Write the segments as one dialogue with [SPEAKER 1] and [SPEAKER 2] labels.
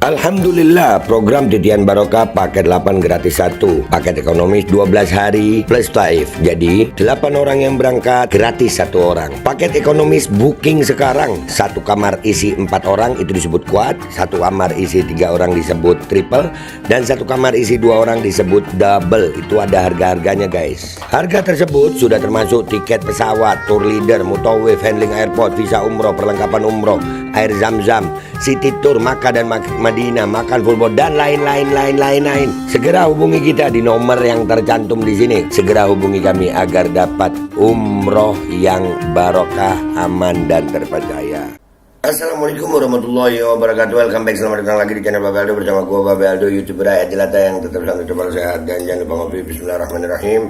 [SPEAKER 1] Alhamdulillah, program Titian Barokah paket 8 gratis 1, paket ekonomis 12 hari plus taif. Jadi 8 orang yang berangkat gratis 1 orang. Paket ekonomis booking sekarang, 1 kamar isi 4 orang itu disebut quad, 1 kamar isi 3 orang disebut triple, dan 1 kamar isi 2 orang disebut double. Itu ada harga-harganya guys. Harga tersebut sudah termasuk tiket pesawat, tour leader, mutawif, handling airport, visa umroh, perlengkapan umroh, air zam-zam, city tour, Makkah dan Madinah, makan full board, dan lain-lain. Segera hubungi kita di nomor yang tercantum di sini. Segera hubungi kami agar dapat umroh yang barokah, aman dan terpercaya. Assalamualaikum warahmatullahi wabarakatuh. Welcome back, selamat datang lagi di channel Babe Aldo bersama gua Babe Aldo, YouTuber rakyat jelata yang tetap selalu coba sehat dan jangan lupa ngopi. Bismillahirrahmanirrahim.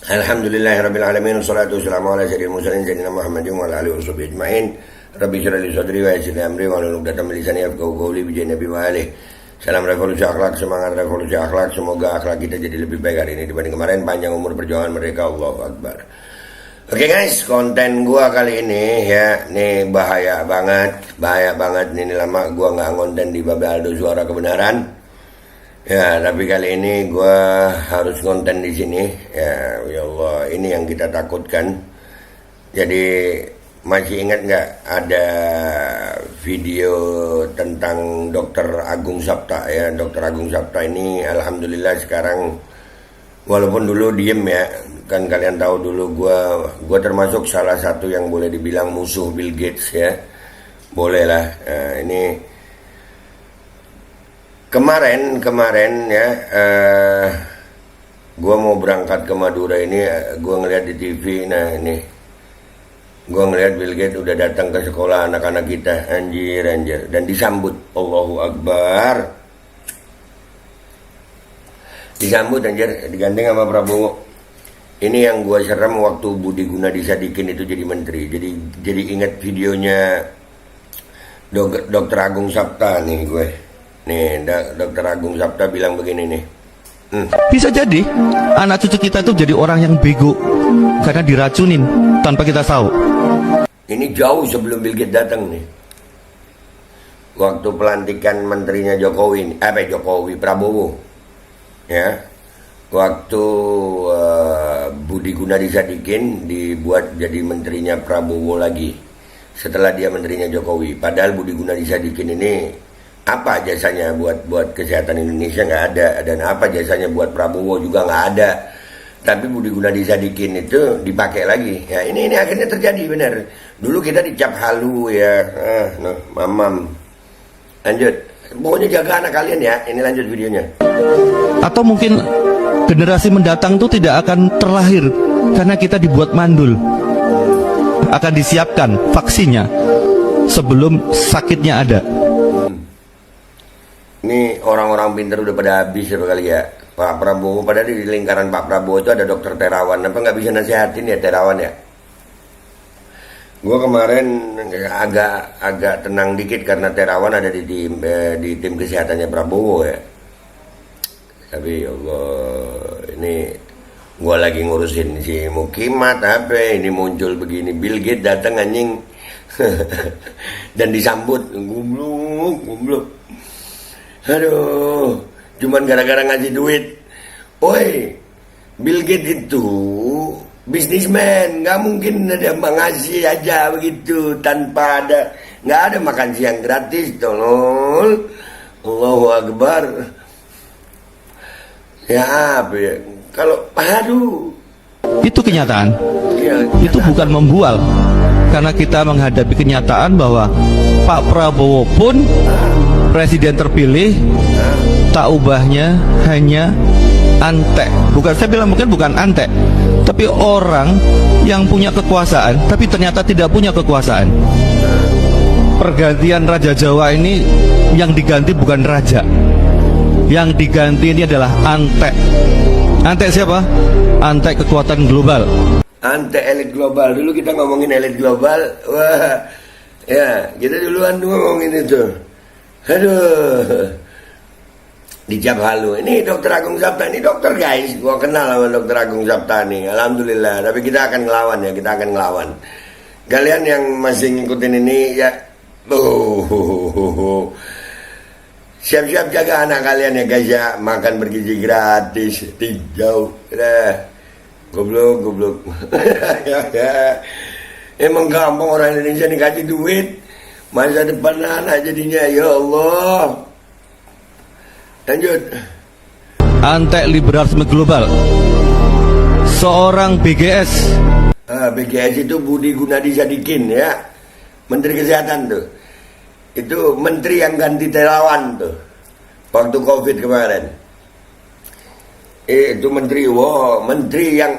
[SPEAKER 1] Alhamdulillahirabbil alamin, wassalatu wassalamu ala sayyidil mursalin sayyidina Muhammadin wa ala alihi washabihi ajmain. Rabbi shrah li sadri wa yassir li amri wahlul 'uqdatam min lisani yafqahu qawli bi nabi wa alihi. Salam revolusi akhlak, semangat revolusi akhlak. Semoga akhlak kita jadi lebih baik hari ini dibanding kemarin. Panjang umur perjuangan mereka, Allahu Akbar. Oke guys, konten gua kali ini ya, nih bahaya banget ini lama gua nggak ngonten di Babe Aldo Suara Kebenaran. Ya, tapi kali ini gua harus konten di sini. Ya Allah, ini yang kita takutkan. Jadi masih ingat nggak ada video tentang Dr. Agung Sapta ya? Dr. Agung Sapta ini alhamdulillah sekarang, walaupun dulu diem ya, kan kalian tahu dulu gua termasuk salah satu yang boleh dibilang musuh Bill Gates ya, boleh lah. Ini kemarin ya, gua mau berangkat ke Madura ini, gua ngeliat di TV, nah ini gua ngeliat Bill Gates udah datang ke sekolah anak-anak kita, anjir, dan disambut, Allahu Akbar, disambut anjir, digandeng sama Prabowo. Ini yang gua serem waktu Budi Gunadisadikin itu jadi menteri. Jadi ingat videonya Dr. Agung Sapta nih gue. Nih, Dr. Agung Sapta bilang begini nih.
[SPEAKER 2] Bisa jadi anak cucu kita itu jadi orang yang bego karena diracunin tanpa kita tahu.
[SPEAKER 1] Ini jauh sebelum Bill Gates datang nih. Waktu pelantikan menterinya Jokowi, Prabowo. Ya. Waktu Budi Gunadisadikin dibuat jadi menterinya Prabowo lagi setelah dia menterinya Jokowi. Padahal Budi Gunadisadikin ini apa jasanya buat kesehatan Indonesia? Nggak ada. Dan apa jasanya buat Prabowo juga nggak ada. Tapi Budi Gunadisadikin itu dipakai lagi. Ya ini akhirnya terjadi benar. Dulu kita dicap halu ya, mamam. Lanjut. Pokoknya jaga anak kalian ya. Ini lanjut videonya.
[SPEAKER 2] Atau mungkin generasi mendatang itu tidak akan terlahir karena kita dibuat mandul. Akan disiapkan vaksinnya sebelum sakitnya ada.
[SPEAKER 1] Ini orang-orang pintar udah pada habis ya kali ya. Pak Prabowo, padahal di lingkaran Pak Prabowo itu ada dokter Terawan. Apa nggak bisa nasihatin ya Terawan ya? Gue kemarin agak tenang dikit karena Terawan ada di tim kesehatannya Prabowo ya. Tapi Allah, ini gue lagi ngurusin si Mukimat apa ini muncul begini, Bill Gates datang anjing dan disambut goblok. Aduh, cuman gara-gara ngasih duit. Woi, Bill Gates itu bisnismen, nggak mungkin ada mengasih aja begitu tanpa ada, nggak ada makan siang gratis, tolol. Allahu Akbar. Ya apa ya? Kalau aduh,
[SPEAKER 2] Itu kenyataan.
[SPEAKER 1] ya,
[SPEAKER 2] Itu bukan membual. Karena kita menghadapi kenyataan bahwa Pak Prabowo pun presiden terpilih, tak ubahnya hanya antek. Bukan, saya bilang mungkin bukan antek, tapi orang yang punya kekuasaan tapi ternyata tidak punya kekuasaan. Pergantian Raja Jawa ini yang diganti bukan raja, yang diganti ini adalah antek. Antek siapa? Antek kekuatan global.
[SPEAKER 1] antek elit global. Dulu kita ngomongin elit global, wah, ya kita duluan ngomongin itu. Aduh, dicap halu. Ini Dr. Agung Sapta, ini dokter guys, gua kenal sama Dr. Agung Sapta nih, alhamdulillah. Tapi kita akan ngelawan ya, kita akan ngelawan. Kalian yang masih ngikutin ini ya, Siap-siap jaga anak kalian ya guys ya, makan bergizi gratis, hijau, goblok. Emang gampang orang Indonesia dikasih duit, masa depan anak jadinya, ya Allah. Lanjut.
[SPEAKER 2] Anti-liberalisme global. Seorang BGS.
[SPEAKER 1] BGS itu Budi Gunadi Sadikin ya, Menteri Kesehatan tuh. Itu menteri yang ganti Terawan tuh waktu COVID kemarin. Itu menteri, menteri yang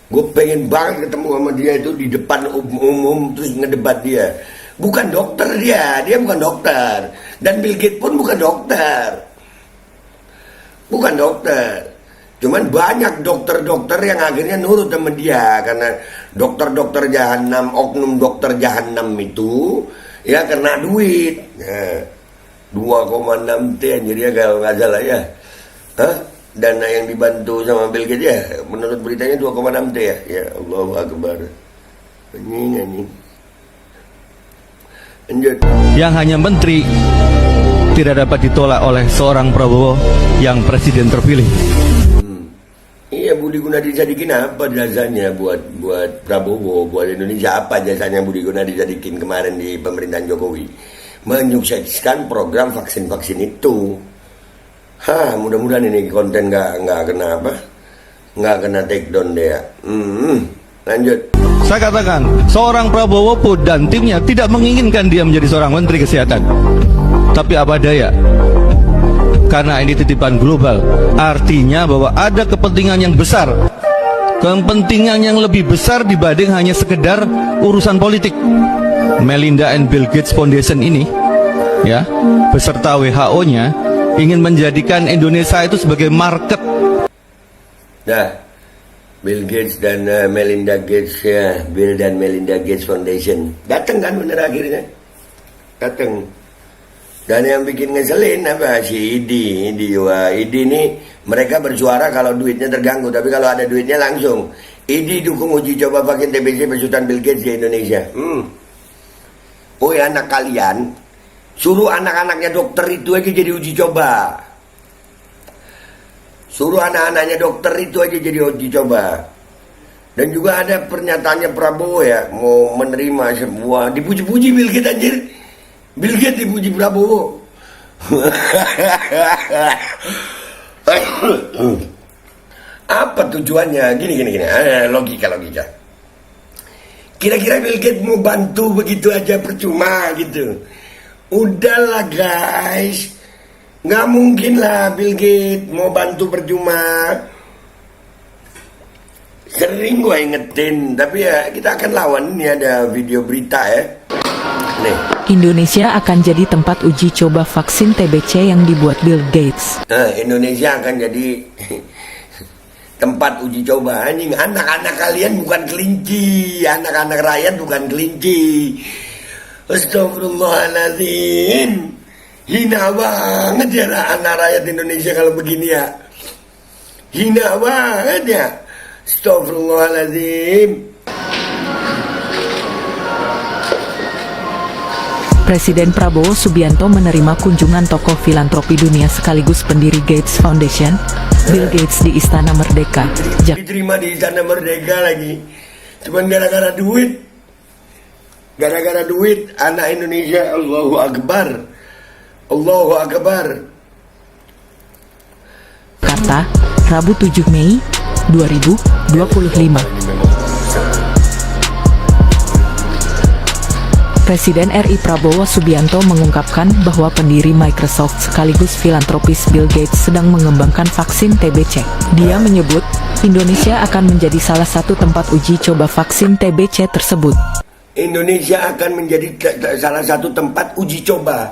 [SPEAKER 1] gue pengen banget ketemu sama dia itu di depan umum terus ngedebat dia. Bukan dokter dia bukan dokter. Dan Bill Gates pun bukan dokter. Cuman banyak dokter-dokter yang akhirnya nurut sama dia karena dokter-dokter jahanam, oknum dokter jahanam itu ya kena duit. 2,6 T jadi ya kalau nggak salah ya. Dana yang dibantu sama Bill Gates ya, menurut beritanya 2,6 T ya. Ya Allahu Akbar. Anjing. Lanjut.
[SPEAKER 2] Yang hanya menteri tidak dapat ditolak oleh seorang Prabowo yang presiden terpilih.
[SPEAKER 1] Iya, Budi Gunadi Sadikin apa jasanya buat Prabowo, buat Indonesia? Apa jasanya Budi Gunadi Sadikin kemarin di pemerintahan Jokowi? Menyukseskan program vaksin-vaksin itu. Mudah-mudahan ini konten nggak kena take down deh ya. Lanjut.
[SPEAKER 2] Saya katakan, seorang Prabowo pun dan timnya tidak menginginkan dia menjadi seorang menteri kesehatan. Tapi apa daya? Karena ini titipan global, artinya bahwa ada kepentingan yang besar, kepentingan yang lebih besar dibanding hanya sekedar urusan politik. Melinda and Bill Gates Foundation ini, ya, beserta WHO-nya ingin menjadikan Indonesia itu sebagai market.
[SPEAKER 1] Nah, Bill Gates dan Melinda Gates ya, Bill dan Melinda Gates Foundation datang kan bener akhirnya, datang. Dan yang bikin ngeselin apa si Idi ini mereka bersuara kalau duitnya terganggu, tapi kalau ada duitnya langsung. Idi dukung uji coba vaksin TBC besutan Bill Gates di Indonesia. Oh ya, anak kalian suruh anak-anaknya dokter itu aja jadi uji coba. Suruh anak-anaknya dokter itu aja jadi uji coba. Dan juga ada pernyataannya Prabowo ya, mau menerima sebuah dipuji-puji Bill Gates anjir. Bill Gates dipuji Prabowo. Apa tujuannya? Gini. Logika. Kira-kira Bill Gates mau bantu begitu aja percuma gitu. Udahlah guys, nggak mungkin lah Bill Gates mau bantu percuma. Sering gue ingetin, tapi ya kita akan lawan. Ini ada video berita ya. Nih.
[SPEAKER 3] Indonesia akan jadi tempat uji coba vaksin TBC yang dibuat Bill Gates.
[SPEAKER 1] Indonesia akan jadi tempat uji coba. Anjing, anak-anak kalian bukan kelinci, anak-anak rakyat bukan kelinci. Astagfirullahaladzim. Hina banget ya anak rakyat Indonesia kalau begini ya. Hina banget ya. Astagfirullahaladzim.
[SPEAKER 3] Presiden Prabowo Subianto menerima kunjungan tokoh filantropi dunia sekaligus pendiri Gates Foundation, Bill Gates di Istana Merdeka.
[SPEAKER 1] Diterima di Istana Merdeka lagi. Cuman gara-gara duit. Gara-gara duit anak Indonesia. Allahu Akbar. Allahu Akbar.
[SPEAKER 3] Kata, Rabu 7 Mei 2025. Presiden RI Prabowo Subianto mengungkapkan bahwa pendiri Microsoft sekaligus filantropis Bill Gates sedang mengembangkan vaksin TBC. Dia menyebut, Indonesia akan menjadi salah satu tempat uji coba vaksin TBC tersebut.
[SPEAKER 1] Indonesia akan menjadi salah satu tempat uji coba.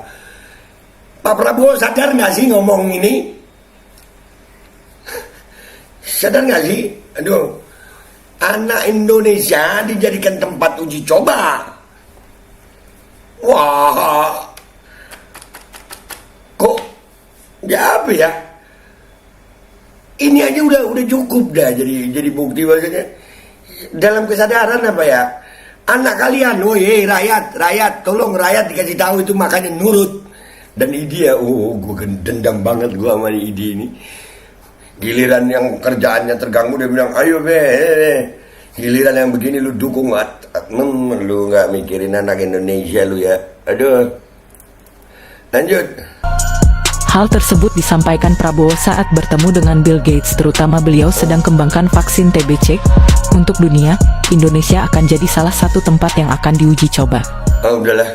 [SPEAKER 1] Pak Prabowo sadar nggak sih ngomong ini? Sadar nggak sih? Aduh, anak Indonesia dijadikan tempat uji coba. Wah, kok ya apa ya? Ini aja udah cukup dah jadi bukti bahasanya dalam kesadaran apa ya? Anak kalian, woi rakyat, tolong rakyat dikasih tahu itu makanya nurut. Dan Idi ya, gue dendam banget gue sama Idi ini. Giliran yang kerjaannya terganggu dia bilang, ayo be. Giliran yang begini lu dukung, lu nggak mikirin anak Indonesia lu ya. Aduh. Lanjut.
[SPEAKER 3] Hal tersebut disampaikan Prabowo saat bertemu dengan Bill Gates, terutama beliau sedang kembangkan vaksin TBC. Untuk dunia, Indonesia akan jadi salah satu tempat yang akan diuji coba.
[SPEAKER 1] Oh udahlah.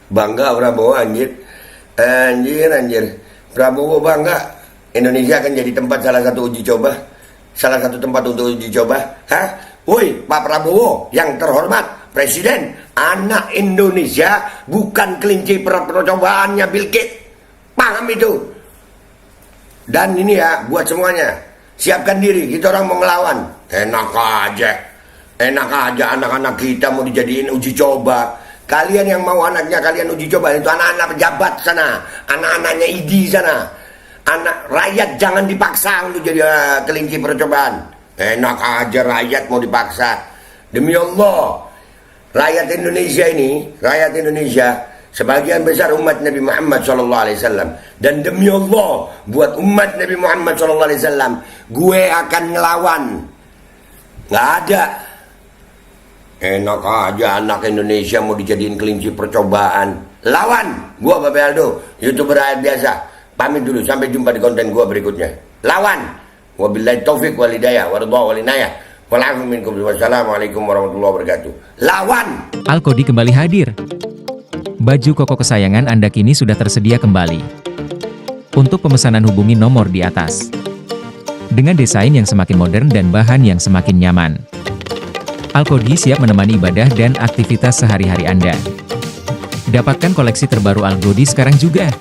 [SPEAKER 1] Bangga Prabowo anjir. Prabowo bangga. Indonesia akan jadi tempat salah satu uji coba. Salah satu tempat untuk uji coba. Hah? Woi, Pak Prabowo yang terhormat, Presiden, anak Indonesia bukan kelinci percobaannya Bill Gates. Paham itu? Dan ini ya, buat semuanya, siapkan diri, kita orang mau ngelawan. Enak aja anak-anak kita mau dijadiin uji coba. Kalian yang mau anaknya kalian uji coba, itu anak-anak pejabat sana, anak-anaknya ID sana. Anak rakyat jangan dipaksa untuk jadi kelinci percobaan. Enak aja rakyat mau dipaksa. Demi Allah, rakyat Indonesia ini, rakyat Indonesia, sebagian besar umat Nabi Muhammad SAW. Dan demi Allah, buat umat Nabi Muhammad SAW, gue akan ngelawan. Nggak ada. Enak aja anak Indonesia mau dijadiin kelinci percobaan. Lawan. Gue Bapak Aldo, YouTuber rakyat biasa. Pamit dulu, sampai jumpa di konten gue berikutnya. Lawan. Wabillahi taufik walhidayah waridha walinayah. Wassalamualaikum warahmatullahi wabarakatuh. Lawan.
[SPEAKER 4] Alkodi kembali hadir. Baju koko kesayangan Anda kini sudah tersedia kembali. Untuk pemesanan hubungi nomor di atas. Dengan desain yang semakin modern dan bahan yang semakin nyaman. Alkodi siap menemani ibadah dan aktivitas sehari-hari Anda. Dapatkan koleksi terbaru Alkodi sekarang juga.